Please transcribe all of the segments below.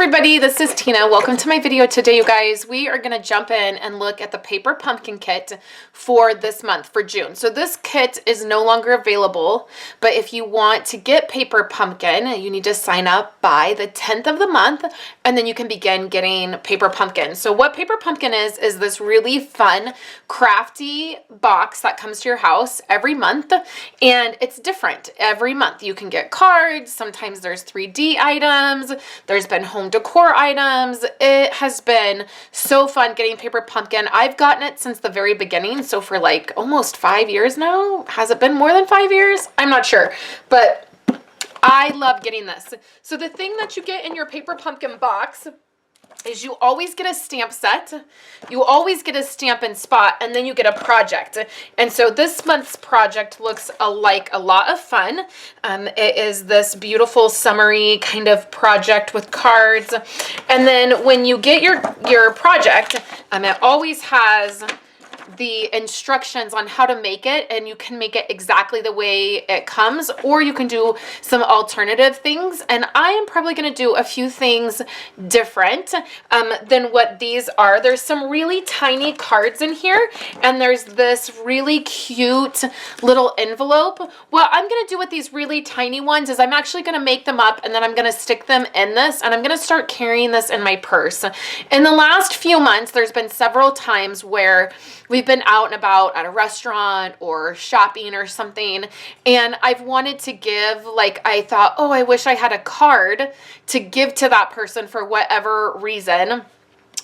everybody, this is Tina. Welcome to my video today, you guys. We are going to jump in and look at the paper pumpkin kit for this month, for June. So this kit is no longer available, but if you want to get paper pumpkin, you need to sign up by the 10th of the month, and then you can begin getting paper pumpkin. So what paper pumpkin is this really fun, crafty box that comes to your house every month, and it's different every month. You can get cards, sometimes there's 3D items, there's been home decor items. It has been so fun getting paper pumpkin. I've gotten it since the very beginning, so for like almost 5 years now. Has it been more than 5 years? I'm not sure, but I love getting this. So the thing that you get in your paper pumpkin box is you always get a stamp set, you always get a stamp and spot, and then you get a project. And so this month's project looks like a lot of fun. It is this beautiful summery kind of project with cards. And then when you get your project, it always has the instructions on how to make it, and you can make it exactly the way it comes, or you can do some alternative things. And I am probably going to do a few things different than what these are. There's some really tiny cards in here, and there's this really cute little envelope. What I'm going to do with these really tiny ones is I'm actually going to make them up, and then I'm going to stick them in this, and I'm going to start carrying this in my purse. In the last few months, there's been several times where we've been out and about at a restaurant or shopping or something, and I've wanted to give, like, I thought, oh, I wish I had a card to give to that person for whatever reason,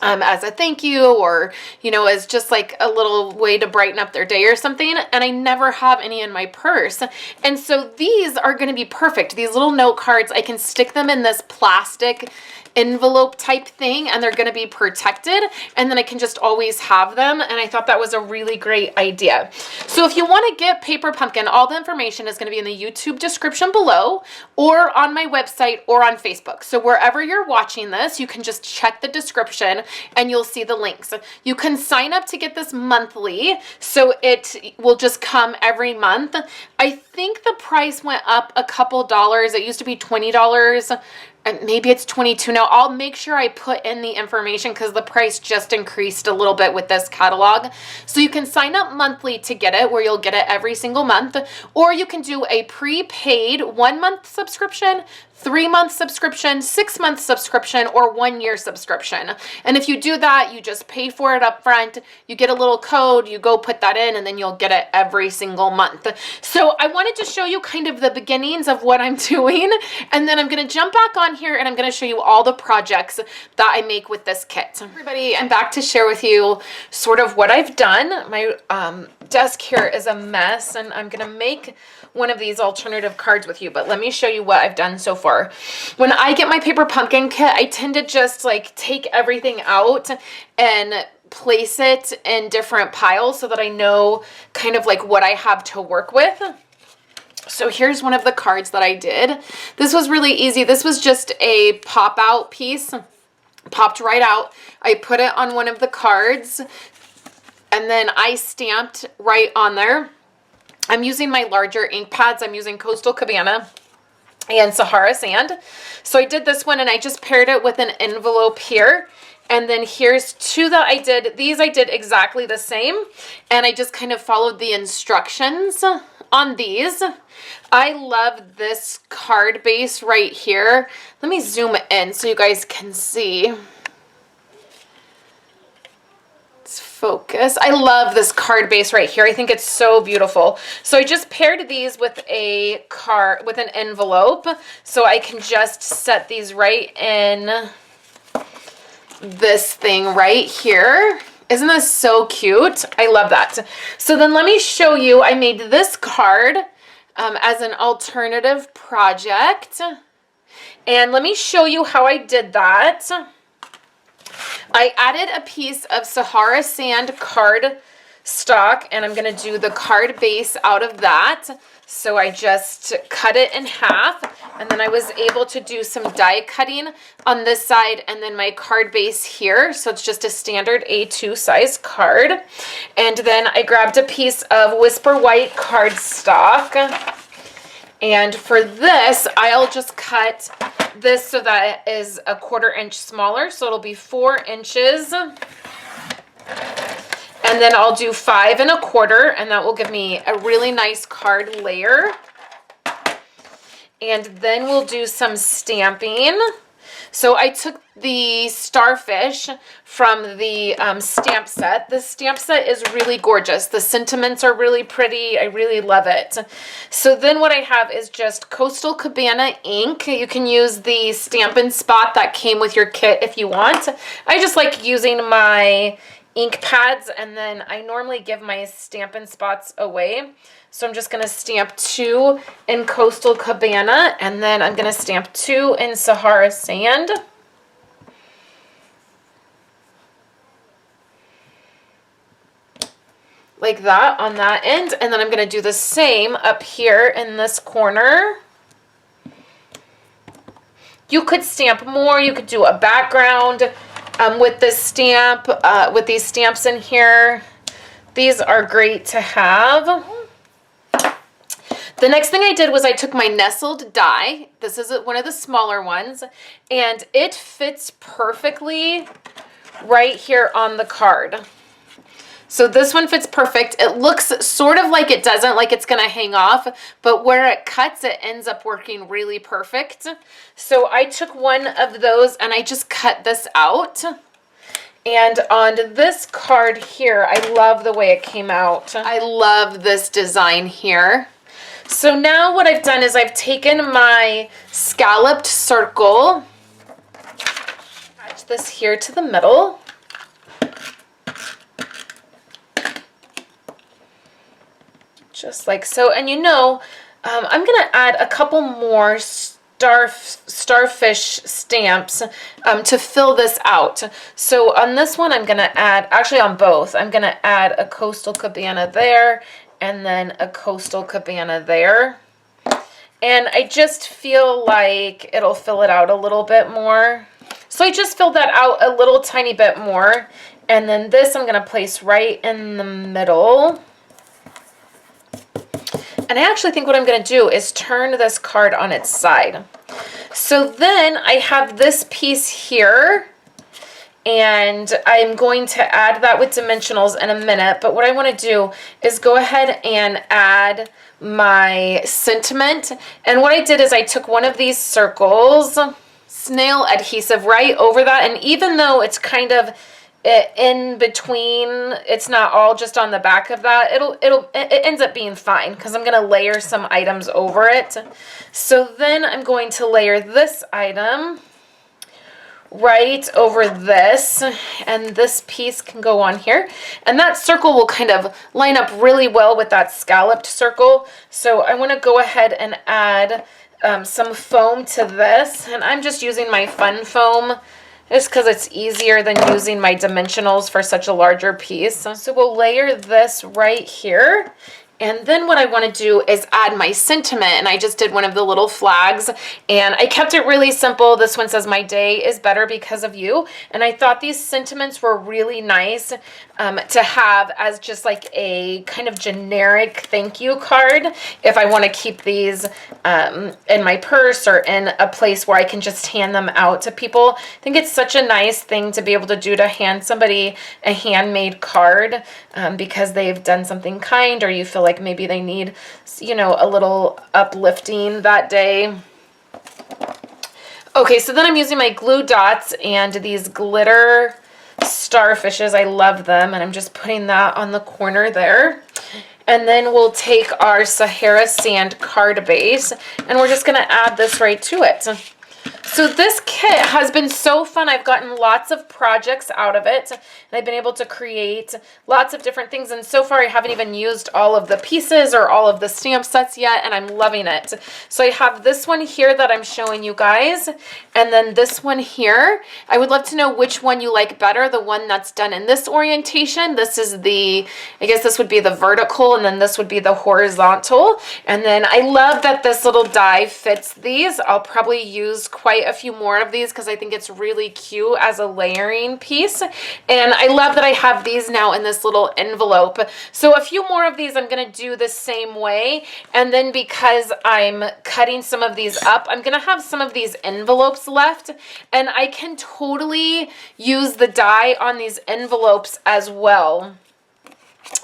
as a thank you, or, you know, as just like a little way to brighten up their day or something, and I never have any in my purse. And so these are going to be perfect. These little note cards, I can stick them in this plastic envelope type thing, and they're going to be protected, and then I can just always have them, and I thought that was a really great idea. So if you want to get paper pumpkin, all the information is going to be in the YouTube description below, or on my website, or on Facebook. So wherever you're watching this, you can just check the description and you'll see the links. You can sign up to get this monthly, so it will just come every month. I think the price went up a couple dollars. It used to be $20, and maybe it's 22 now. I'll make sure I put in the information because the price just increased a little bit with this catalog. So you can sign up monthly to get it, where you'll get it every single month, or you can do a prepaid 1-month subscription, 3-month subscription, 6-month subscription, or 1-year subscription. And if you do that, you just pay for it up front, you get a little code, you go put that in, and then you'll get it every single month. So I wanted to show you kind of the beginnings of what I'm doing, and then I'm going to jump back on here and I'm going to show you all the projects that I make with this kit. Everybody, I'm back to share with you sort of what I've done. My desk here is a mess, and I'm going to make one of these alternative cards with you, but let me show you what I've done so far. When I get my paper pumpkin kit, I tend to just like take everything out and place it in different piles so that I know kind of like what I have to work with. So here's one of the cards that I did. This was really easy. This was just a pop out piece, popped right out. I put it on one of the cards, and then I stamped right on there. I'm using my larger ink pads. I'm using Coastal Cabana and Sahara sand. So I did this one, and I just paired it with an envelope here. And then here's two that I did. These I did exactly the same, and I just kind of followed the instructions on these. I love this card base right here. Let me zoom in so you guys can see. Focus. I love this card base right here. I think it's so beautiful. So I just paired these with a card, with an envelope, so I can just set these right in this thing right here. Isn't this so cute? I love that. So then let me show you, I made this card as an alternative project, and let me show you how I did that. I added a piece of Sahara sand cardstock, and I'm going to do the card base out of that. So I just cut it in half, and then I was able to do some die cutting on this side, and then my card base here. So it's just a standard A2 size card. And then I grabbed a piece of Whisper White cardstock, And for this, I'll just cut this so that it is a 1/4 inch smaller. So it'll be 4 inches. And then I'll do 5 1/4, and that will give me a really nice card layer. And then we'll do some stamping. So I took the starfish from the stamp set. The stamp set is really gorgeous. The sentiments are really pretty. I really love it. So then what I have is just Coastal Cabana ink. You can use the Stampin' Spot that came with your kit if you want. I just like using my ink pads, and then I normally give my Stampin' Spots away. So I'm just going to stamp 2 in Coastal Cabana, and then I'm going to stamp 2 in Sahara Sand. Like that on that end. And then I'm going to do the same up here in this corner. You could stamp more. You could do a background with this stamp, with these stamps in here. These are great to have. The next thing I did was I took my nestled die. This is one of the smaller ones, and it fits perfectly right here on the card. So this one fits perfect. It looks sort of like it doesn't, like it's gonna hang off, but where it cuts, it ends up working really perfect. So I took one of those and I just cut this out. And on this card here, I love the way it came out. I love this design here. So now what I've done is I've taken my scalloped circle, attach this here to the middle, just like so. And you know, I'm going to add a couple more starfish stamps to fill this out. So on this one, I'm going to add, actually on both, I'm going to add a Coastal Cabana there, and then a Coastal Cabana there. And I just feel like it'll fill it out a little bit more. So I just filled that out a little tiny bit more. And then this I'm gonna place right in the middle. And I actually think what I'm gonna do is turn this card on its side. So then I have this piece here, and I'm going to add that with dimensionals in a minute. But what I want to do is go ahead and add my sentiment. And what I did is I took one of these circles, Snail Adhesive, right over that. And even though it's kind of in between, it's not all just on the back of that, it ends up being fine because I'm going to layer some items over it. So then I'm going to layer this item right over this, and this piece can go on here, and that circle will kind of line up really well with that scalloped circle. So I want to go ahead and add some foam to this, and I'm just using my fun foam just because it's easier than using my dimensionals for such a larger piece. So we'll layer this right here. And then what I want to do is add my sentiment, and I just did one of the little flags, and I kept it really simple. This one says, "My day is better because of you," and I thought these sentiments were really nice to have as just like a kind of generic thank you card if I want to keep these in my purse or in a place where I can just hand them out to people. I think it's such a nice thing to be able to do, to hand somebody a handmade card because they've done something kind, or you feel like maybe they need, you know, a little uplifting that day. Okay, so then I'm using my glue dots and these glitter starfishes. I love them, and I'm just putting that on the corner there. And then we'll take our Sahara Sand card base, and we're just going to add this right to it. So this kit has been so fun. I've gotten lots of projects out of it, and I've been able to create lots of different things. And so far, I haven't even used all of the pieces or all of the stamp sets yet, and I'm loving it. So I have this one here that I'm showing you guys, and then this one here. I would love to know which one you like better, the one that's done in this orientation. This is the, I guess this would be the vertical, and then this would be the horizontal. And then I love that this little die fits these. I'll probably use quite a few more of these because I think it's really cute as a layering piece. And I love that I have these now in this little envelope. So a few more of these I'm going to do the same way. And then because I'm cutting some of these up, I'm going to have some of these envelopes left. And I can totally use the die on these envelopes as well,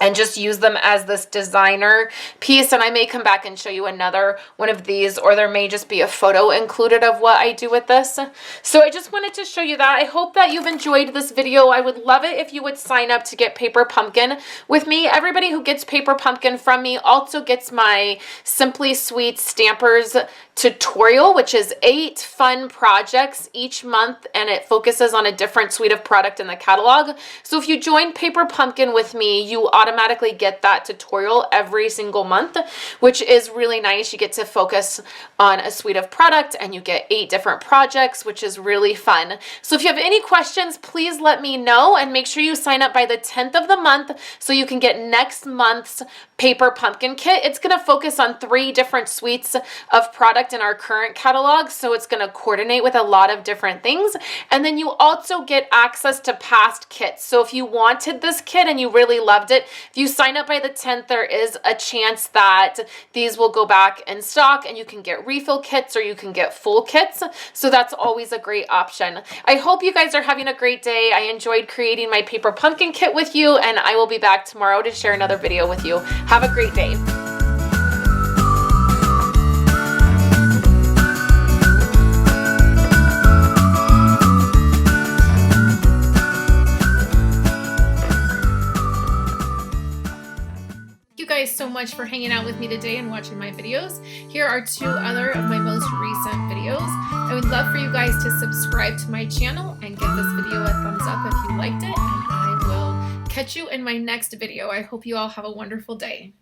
and just use them as this designer piece. And I may come back and show you another one of these, or there may just be a photo included of what I do with this. So I just wanted to show you that. I hope that you've enjoyed this video. I would love it if you would sign up to get Paper Pumpkin with me. Everybody who gets Paper Pumpkin from me also gets my Simply Sweet Stampers tutorial, which is 8 fun projects each month, and it focuses on a different suite of product in the catalog. So if you join Paper Pumpkin with me, you automatically get that tutorial every single month, which is really nice. You get to focus on a suite of product and you get 8 different projects, which is really fun. So if you have any questions, please let me know, and make sure you sign up by the 10th of the month so you can get next month's Paper Pumpkin kit. It's going to focus on 3 different suites of product in our current catalog, so it's going to coordinate with a lot of different things. And then you also get access to past kits. So if you wanted this kit and you really loved it, if you sign up by the 10th, there is a chance that these will go back in stock and you can get refill kits or you can get full kits. So that's always a great option. I hope you guys are having a great day. I enjoyed creating my Paper Pumpkin kit with you, and I will be back tomorrow to share another video with you. Have a great day. So much for hanging out with me today and watching my videos. Here are 2 other of my most recent videos. I would love for you guys to subscribe to my channel and give this video a thumbs up if you liked it, and I will catch you in my next video. I hope you all have a wonderful day.